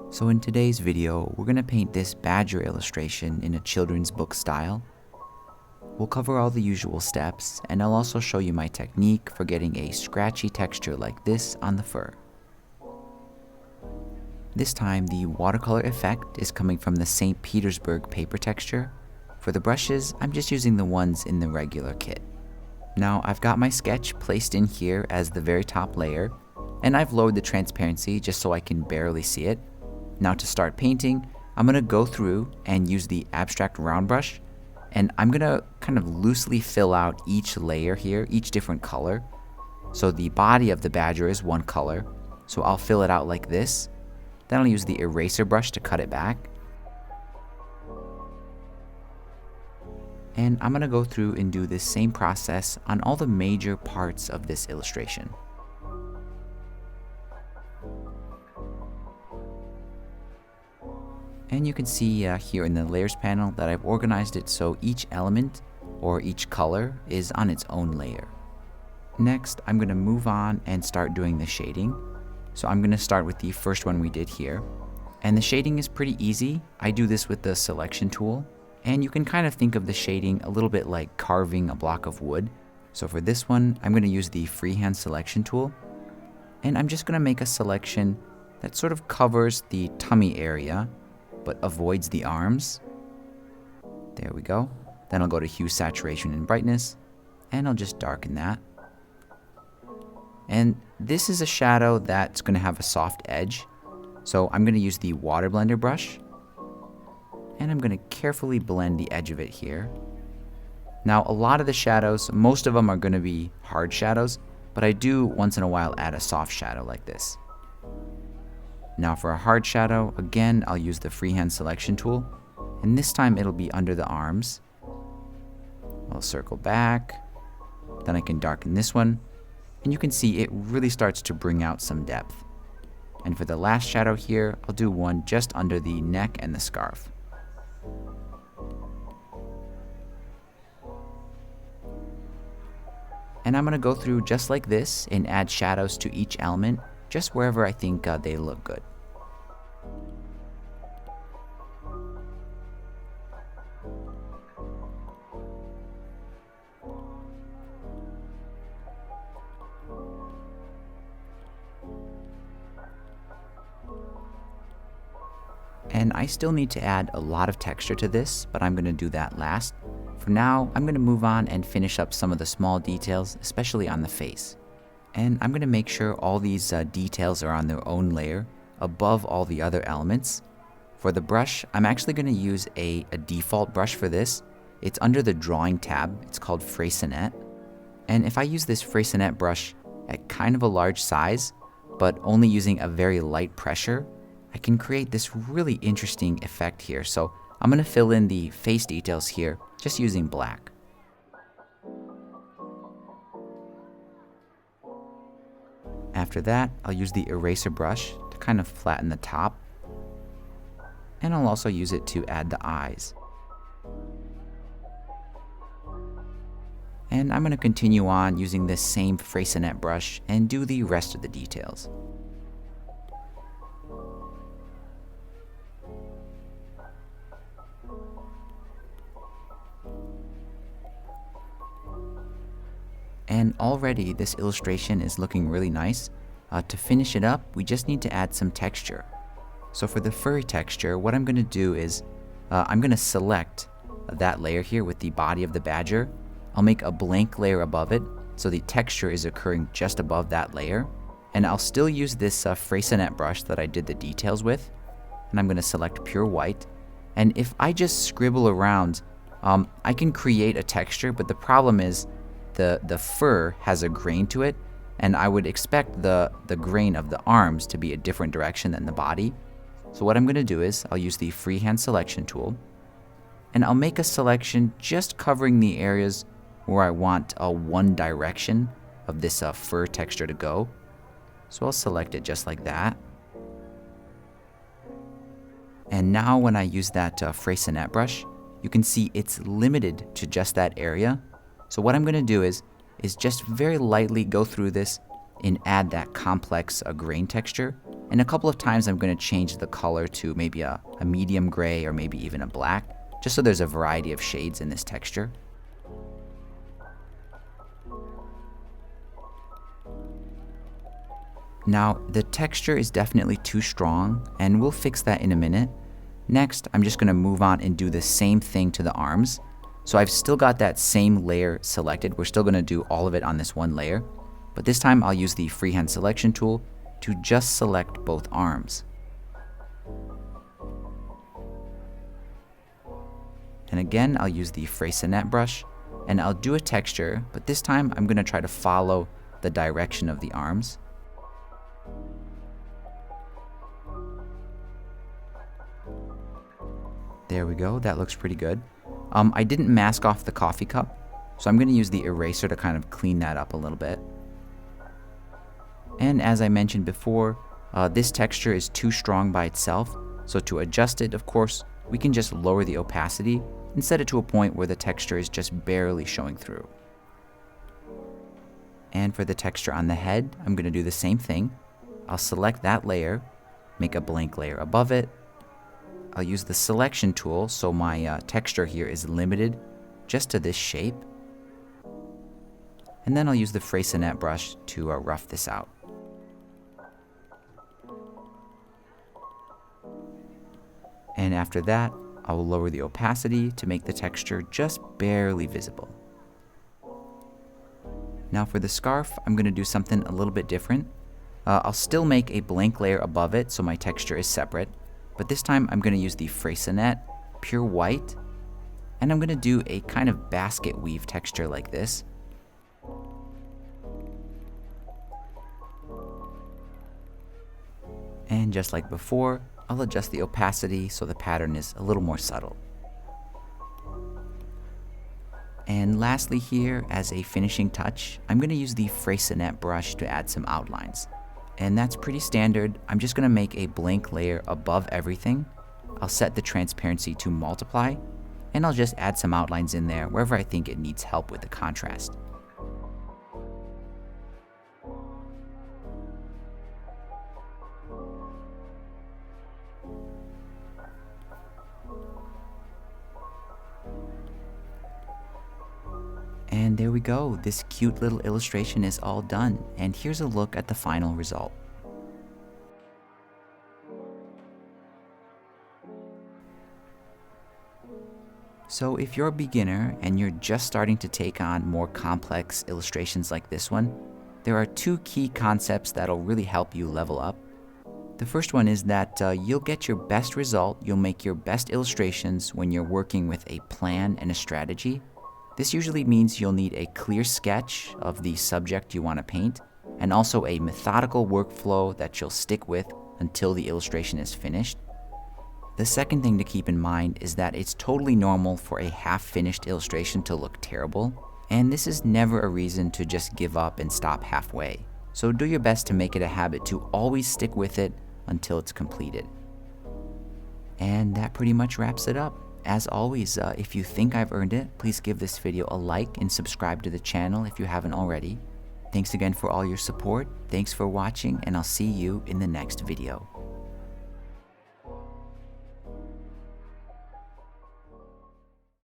So in today's video, we're going to paint this badger illustration in a children's book style. We'll cover all the usual steps, and I'll also show you my technique for getting a scratchy texture like this on the fur. This time, the watercolor effect is coming from the St. Petersburg paper texture. For the brushes, I'm just using the ones in the regular kit. Now, I've got my sketch placed in here as the very top layer, and I've lowered the transparency just so I can barely see it. Now to start painting, I'm going to go through and use the abstract round brush, and I'm going to kind of loosely fill out each layer here, each different color. So the body of the badger is one color, so I'll fill it out like this. Then I'll use the eraser brush to cut it back. And I'm going to go through and do this same process on all the major parts of this illustration. And you can see here in the layers panel that I've organized it so each element or each color is on its own layer. Next, I'm going to move on and start doing the shading. So I'm going to start with the first one we did here. And the shading is pretty easy. I do this with the selection tool. And you can kind of think of the shading a little bit like carving a block of wood. So for this one, I'm going to use the freehand selection tool. And I'm just going to make a selection that sort of covers the tummy area, but avoids the arms. There we go. Then I'll go to hue, saturation, and brightness, and I'll just darken that. And this is a shadow that's going to have a soft edge. So I'm going to use the water blender brush, and I'm going to carefully blend the edge of it here. Now, a lot of the shadows, most of them are going to be hard shadows, but I do once in a while add a soft shadow like this. Now for a hard shadow, again, I'll use the freehand selection tool, and this time it'll be under the arms. I'll circle back, then I can darken this one, and you can see it really starts to bring out some depth. And for the last shadow here, I'll do one just under the neck and the scarf. And I'm going to go through just like this and add shadows to each element, just wherever I think they look good. And I still need to add a lot of texture to this, but I'm going to do that last. For now, I'm going to move on and finish up some of the small details, especially on the face. And I'm going to make sure all these details are on their own layer, above all the other elements. For the brush, I'm actually going to use a default brush for this. It's under the drawing tab. It's called Freycinet. And if I use this Freycinet brush at kind of a large size, but only using a very light pressure, I can create this really interesting effect here. So I'm going to fill in the face details here, just using black. After that, I'll use the eraser brush to kind of flatten the top. And I'll also use it to add the eyes. And I'm going to continue on using this same Freycinet brush and do the rest of the details. And already this illustration is looking really nice. To finish it up, we just need to add some texture. So for the furry texture, what I'm going to do is I'm going to select that layer here with the body of the badger. I'll make a blank layer above it, so the texture is occurring just above that layer. And I'll still use this Freycinet brush that I did the details with. And I'm going to select pure white. And if I just scribble around, I can create a texture, but the problem is the fur has a grain to it, and I would expect the grain of the arms to be a different direction than the body. So what I'm going to do is I'll use the freehand selection tool, and I'll make a selection just covering the areas where I want one direction of this fur texture to go. So I'll select it just like that. And now when I use that Freycinet brush, you can see it's limited to just that area. So what I'm going to do is just very lightly go through this and add that complex grain texture. And a couple of times I'm going to change the color to maybe a medium gray or maybe even a black, just so there's a variety of shades in this texture. Now, the texture is definitely too strong, and we'll fix that in a minute. Next, I'm just going to move on and do the same thing to the arms. So I've still got that same layer selected. We're still going to do all of it on this one layer, but this time I'll use the freehand selection tool to just select both arms. And again, I'll use the Freycinet brush, and I'll do a texture, but this time I'm going to try to follow the direction of the arms. There we go, that looks pretty good. I didn't mask off the coffee cup, so I'm going to use the eraser to kind of clean that up a little bit. And as I mentioned before, this texture is too strong by itself, so to adjust it, of course, we can just lower the opacity and set it to a point where the texture is just barely showing through. And for the texture on the head, I'm going to do the same thing. I'll select that layer, make a blank layer above it. I'll use the selection tool so my texture here is limited just to this shape. And then I'll use the Freycinet brush to rough this out. And after that, I will lower the opacity to make the texture just barely visible. Now for the scarf, I'm going to do something a little bit different. I'll still make a blank layer above it so my texture is separate, but this time I'm going to use the Freycinet Pure White, and I'm going to do a kind of basket weave texture like this. And just like before, I'll adjust the opacity so the pattern is a little more subtle. And lastly here, as a finishing touch, I'm going to use the Freycinet brush to add some outlines. And that's pretty standard. I'm just going to make a blank layer above everything. I'll set the transparency to multiply, and I'll just add some outlines in there wherever I think it needs help with the contrast. And there we go, this cute little illustration is all done, and here's a look at the final result. So if you're a beginner and you're just starting to take on more complex illustrations like this one, there are two key concepts that'll really help you level up. The first one is that you'll get your best result, you'll make your best illustrations when you're working with a plan and a strategy. This usually means you'll need a clear sketch of the subject you want to paint, and also a methodical workflow that you'll stick with until the illustration is finished. The second thing to keep in mind is that it's totally normal for a half-finished illustration to look terrible, and this is never a reason to just give up and stop halfway. So do your best to make it a habit to always stick with it until it's completed. And that pretty much wraps it up. As always, if you think I've earned it, please give this video a like and subscribe to the channel if you haven't already. Thanks again for all your support, thanks for watching, and I'll see you in the next video.